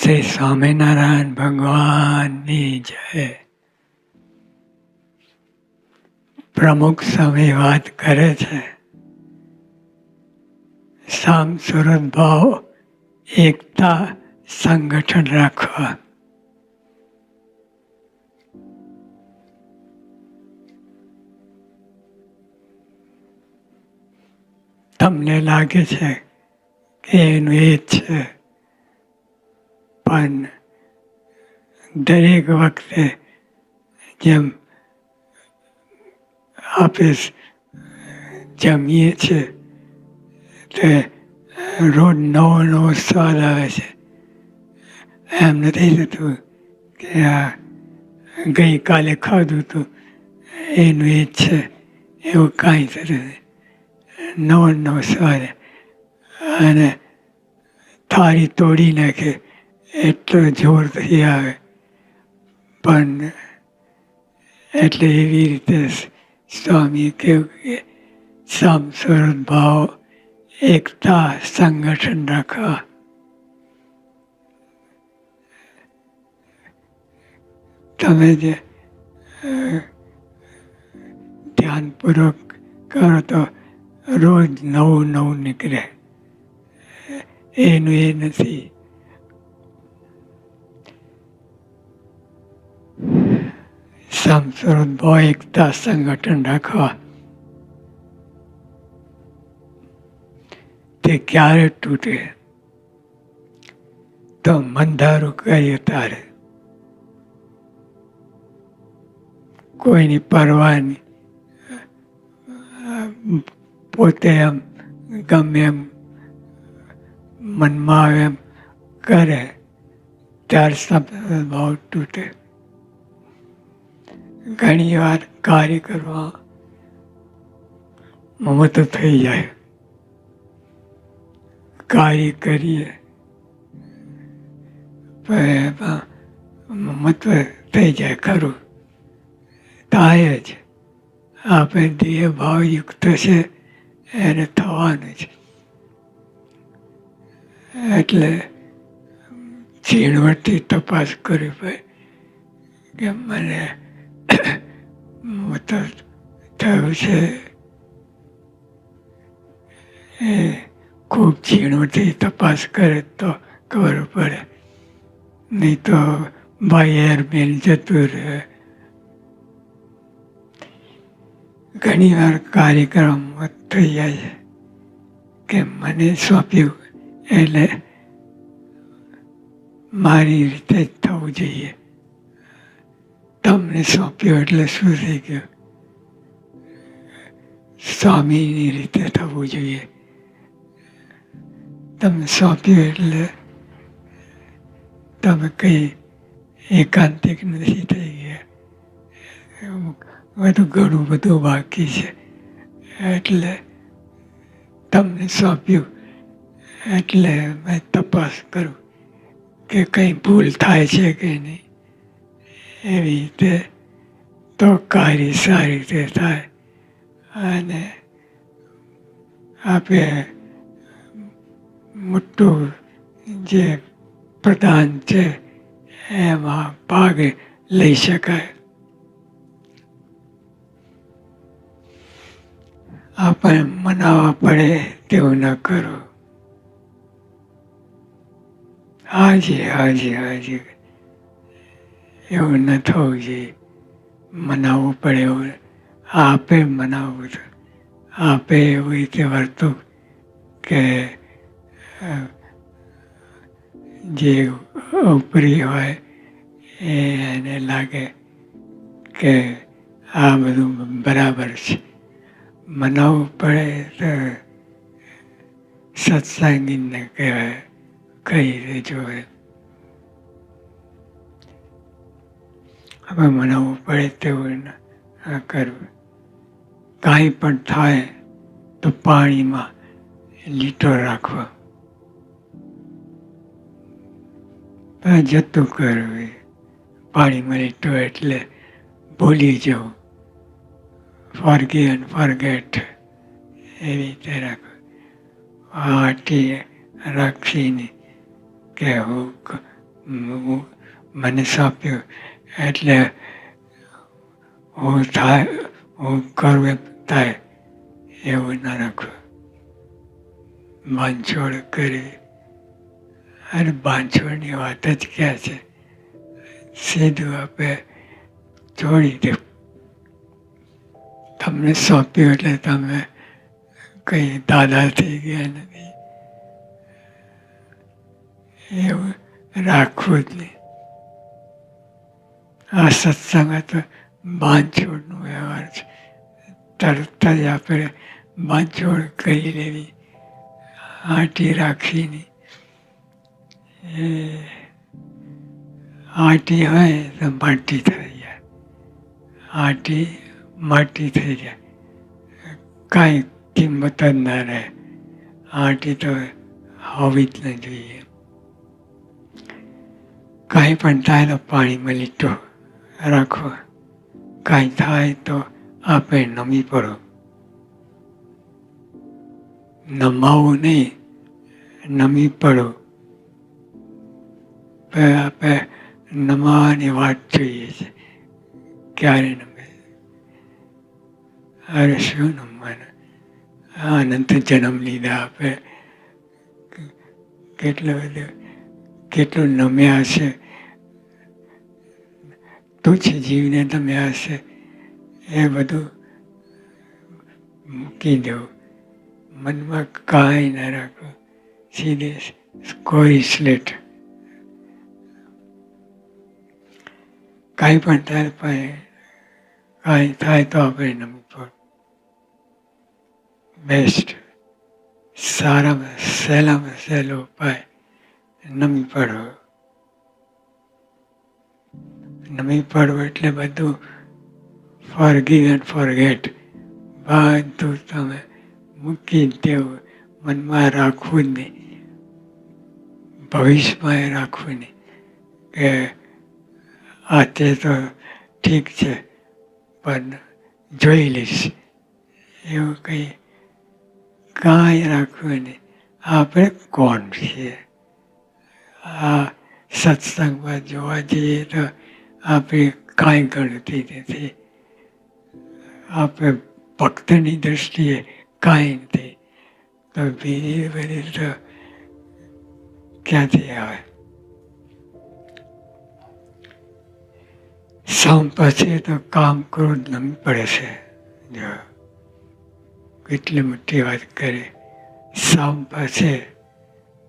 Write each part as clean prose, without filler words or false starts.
શ્રી સ્વામિનારાયણ ભગવાનની જય. પ્રમુખ સ્વામી વાત કરે છે, સામ સુરત ભાવ, એકતા, સંગઠન રાખવા. તમને લાગે છે કે એનું એ જ છે, પણ દરેક વખતે જેમ આપણે જમીએ છીએ તે રોજ નવો નવો સ્વાદ આવે છે. એમ નથી થતું કે આ ગઈકાલે ખાધું હતું એનું એ જ છે, એવું કાંઈ થતું નથી. નવો નવો સ્વાદ અને થાળી તોડી નાખે એટલો જોરથી આવે. પણ એટલે એવી રીતે સ્વામીએ કહ્યું કે સામ સુરત ભાવ, એકતા, સંગઠન રાખવા. તમે જે ધ્યાનપૂર્વક કરો તો રોજ નવું નવું નીકળે. એનું એ નથી. સામ સુરત ભાવ, એકતા, સંગઠન રાખવા. તે ક્યારે તૂટે? તો મંધારું કરીએ તારે. કોઈની પરવા નહીં. પોતે એમ ગમે એમ મનમાં આવે એમ કરે ત્યારે ભાવ તૂટે. ઘણી વાર કાર્ય કરવા મમત થઈ જાય. કાર્ય કરીએ મમત્વ થઈ જાય ખરું. થાય જ. આપણે દેહ ભાવયુક્ત છે એને થવાનું છે. એટલે ઝીણવટથી તપાસ કરવી પડે કે મને થયું છે. એ ખૂબ ઝીણવટથી તપાસ કરે તો ખબર પડે. નહીં તો ભાઈ એરમેલ જતું રહે. ઘણી વાર કાર્યક્રમ થઈ જાય છે કે મને સોંપ્યું એટલે મારી રીતે જ થવું જોઈએ. તમને સોંપ્યું એટલે શું થઈ ગયું? સ્વામીની રીતે થવું જોઈએ. તમને સોંપ્યું એટલે તમે કંઈ એકાંતિક નથી થઈ ગયા. બધું ઘણું બધું બાકી છે. એટલે તમને સોંપ્યું એટલે મેં તપાસ કરું કે કંઈ ભૂલ થાય છે કે નહીં. એવી રીતે તો કાર્ય સારી રીતે થાય. અને આપણે મોટું જે પ્રદાન છે એમાં ભાગ લઈ શકાય. આપણે મનાવવા પડે તેવું ન કરો. હાજી હાજી હાજી એવું ન થવું જોઈએ. મનાવવું પડે એવું. આપે મનાવવું છે. આપે એવી રીતે વર્તું કે જે ઉપરી હોય એને લાગે કે આ બધું બરાબર છે. મનાવવું પડે તો સત્સંગીને કહેવાય. કઈ રીતે જોવે. હવે મનાવવું પડે તેવું ન કરવું. કાંઈ પણ થાય તો પાણીમાં લીટો રાખવો. જતું કરવું. પાણીમાં લીટો એટલે ભૂલી જવું. ફોરગીવ એન્ડ ફોરગેટ એવી રીતે રાખવું. આટી રાખીને કે હું મને સોંપ્યું એટલે હું થાય, હું કરું એમ થાય એવું ના રાખવું. બાંધછોડ કરી, અને બાંધછોડની વાત જ ક્યાં છે? સીધું આપણે છોડી દે. તમને સોંપ્યું એટલે તમે કંઈ દાદા થઈ ગયા નથી, એવું રાખવું જ નહીં. આ સત્સંગ તો બાંધછોડનો વ્યવહાર છે. તરત જ આપણે બાંધછોડ કરી લેવી, આંટી રાખવી નહીં. એ આંટી હોય તો માટી થઈ જાય, આંટી માટી થઈ જાય, કાંઈ કિંમત જ ના રહે. આંટી તો હોવી જ ન જોઈએ. કાંઈ પણ થાય તો પાણીમાં લીટો રાખો, કાંઈ થાય તો આપણે નમી પડો. નમાવું નહીં, નમી પડો. આપણે નમાવાની વાત જોઈએ છે, ક્યારે નમે? અરે શું નમવાનું? અનંત જન્મ લીધા આપણે, કેટલું નમ્યા હશે, તુચ્છ જીવને નમ્યા હશે. એ બધું મૂકી દો, મનમાં કાંઈ ના રાખો, સીધે કોઈ સ્લેટ. કાંઈ પણ થાય, કાંઈ થાય તો આપણે નમવું પડે. બેસ્ટ, સારામાં સહેલો ઉપાય નમી પડો. નમી પડવું એટલે બધું ફોરગીવ એન્ડ ફોરગેટ, બધું તમે મૂકી દેવું. મનમાં રાખવું જ નહીં, ભવિષ્યમાં રાખવું નહીં કે આ તે તો ઠીક છે પણ જોઈ લઈશ, એવું કંઈ કાંઈ રાખવું નહીં. આપણે કોણ છીએ? આ સત્સંગમાં જોવા જઈએ તો આપણે કાંઈ ગણતી નથી. આપણે ભક્તની દૃષ્ટિએ કાંઈ નથી, તો બીજી બધી તો ક્યાંથી આવે? સામ પછી તો કામ ક્રોધ નમી પડે છે. જો કેટલી મોટી વાત કરી. સામ પછી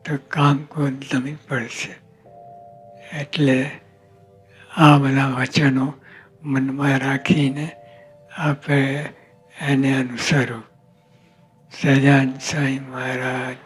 તો કામ ક્રોધ નમી પડે છે. એટલે આ બધા વચનો મનમાં રાખીને આપણે એને અનુસરો. સહજાનંદ સ્વામી મહારાજ